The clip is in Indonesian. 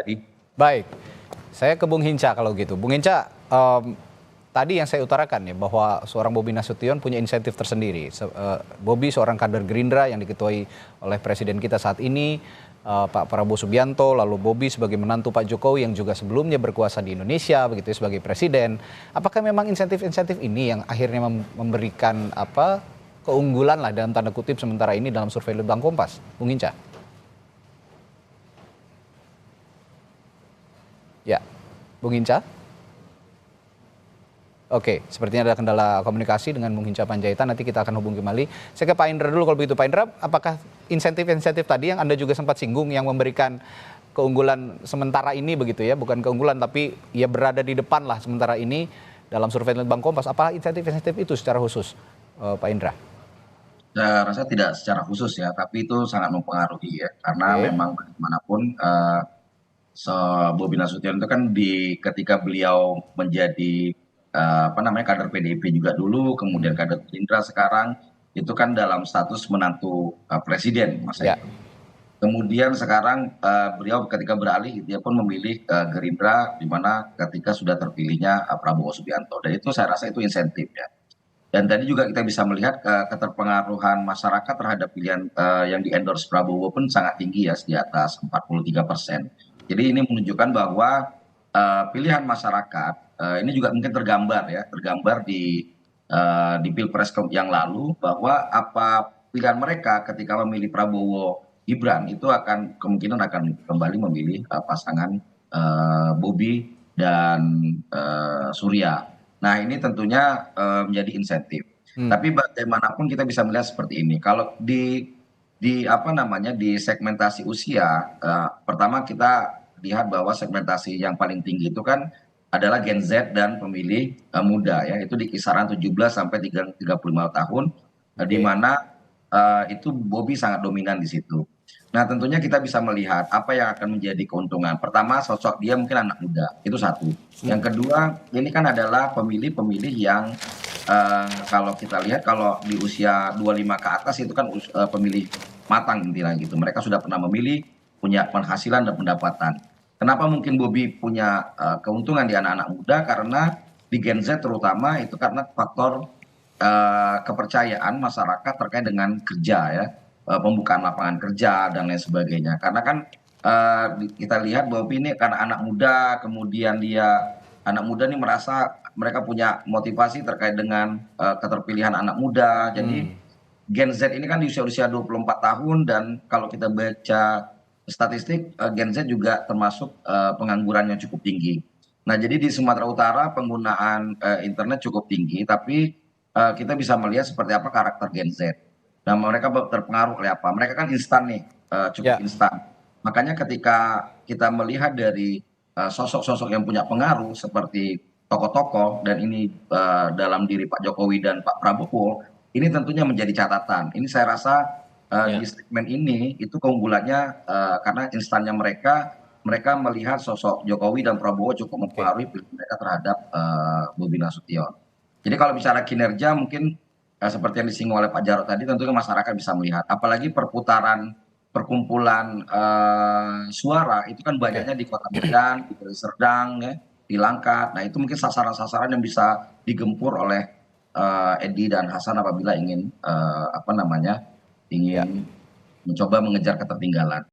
terjadi. Baik, saya ke Bung Hinca kalau gitu. Bung Hinca, tadi yang saya utarakan ya bahwa seorang Bobi Nasution punya insentif tersendiri. Bobi seorang kader Gerindra yang diketuai oleh presiden kita saat ini, Pak Prabowo Subianto, lalu Bobi sebagai menantu Pak Jokowi yang juga sebelumnya berkuasa di Indonesia begitu ya, sebagai presiden. Apakah memang insentif-insentif ini yang akhirnya memberikan keunggulan lah dalam tanda kutip sementara ini dalam survei Litbang Kompas, Bung Hinca? Ya, Bung Hinca. Oke, sepertinya ada kendala komunikasi dengan Bung Hinca Panjaitan. Nanti kita akan hubungi kembali. Saya ke Pak Indra dulu kalau begitu. Pak Indra, apakah insentif-insentif tadi yang Anda juga sempat singgung yang memberikan keunggulan sementara ini begitu ya, bukan keunggulan tapi ya berada di depan lah sementara ini dalam survei Litbang Kompas. Apa insentif-insentif itu secara khusus, Pak Indra? Saya rasa tidak secara khusus ya, tapi itu sangat mempengaruhi ya, karena Oke, memang bagaimanapun Bobi Nasution itu kan ketika beliau menjadi kader PDIP juga dulu, kemudian kader Gerindra sekarang, itu kan dalam status menantu presiden masa ya, itu. Kemudian sekarang beliau ketika beralih dia pun memilih Gerindra, di mana ketika sudah terpilihnya Prabowo Subianto, dan itu saya rasa itu insentif ya. Dan tadi juga kita bisa melihat keterpengaruhan masyarakat terhadap pilihan yang di-endorse Prabowo pun sangat tinggi ya, di atas 43%. Jadi ini menunjukkan bahwa pilihan masyarakat ini juga mungkin tergambar di Pilpres yang lalu, bahwa apa pilihan mereka ketika memilih Prabowo Gibran itu kemungkinan akan kembali memilih pasangan Bobi dan Surya. Nah, ini tentunya menjadi insentif. Tapi bagaimanapun kita bisa melihat seperti ini. Kalau di segmentasi usia, pertama kita lihat bahwa segmentasi yang paling tinggi itu kan adalah Gen Z dan pemilih muda ya, itu di kisaran 17 sampai 35 tahun, di oke, mana itu Bobi sangat dominan di situ. Nah, tentunya kita bisa melihat apa yang akan menjadi keuntungan. Pertama, sosok dia mungkin anak muda, itu satu. Yang kedua, ini kan adalah pemilih-pemilih yang kalau kita lihat kalau di usia 25 ke atas itu kan pemilih matang intinya gitu. Mereka sudah pernah memilih, punya penghasilan dan pendapatan. Kenapa mungkin Bobi punya keuntungan di anak-anak muda? Karena di Gen Z terutama itu karena faktor kepercayaan masyarakat terkait dengan kerja ya, pembukaan lapangan kerja dan lain sebagainya. Karena kan kita lihat bahwa ini karena anak muda, kemudian anak muda nih merasa mereka punya motivasi terkait dengan keterpilihan anak muda. Jadi Gen Z ini kan di usia-usia 24 tahun, dan kalau kita baca statistik Gen Z juga termasuk pengangguran yang cukup tinggi. Nah, jadi di Sumatera Utara penggunaan internet cukup tinggi, tapi kita bisa melihat seperti apa karakter Gen Z. Nah, mereka terpengaruh oleh apa? Mereka kan instan nih, cukup ya, instan. Makanya ketika kita melihat dari sosok-sosok yang punya pengaruh seperti tokoh-tokoh, dan ini dalam diri Pak Jokowi dan Pak Prabowo, ini tentunya menjadi catatan. Ini saya rasa di ya. segmen ini itu keunggulannya karena instannya mereka melihat sosok Jokowi dan Prabowo cukup Oke. mempengaruhi pilihan mereka terhadap Bobi Nasution. Jadi kalau bicara kinerja mungkin seperti yang disinggung oleh Pak Jarod tadi, tentunya masyarakat bisa melihat. Apalagi perkumpulan suara itu kan Oke. banyaknya di Kota Medan, di Deli Serdang, ya, di Langkat. Nah, itu mungkin sasaran-sasaran yang bisa digempur oleh Edi dan Hasan apabila ingin Ya. ingin mencoba mengejar ketertinggalan.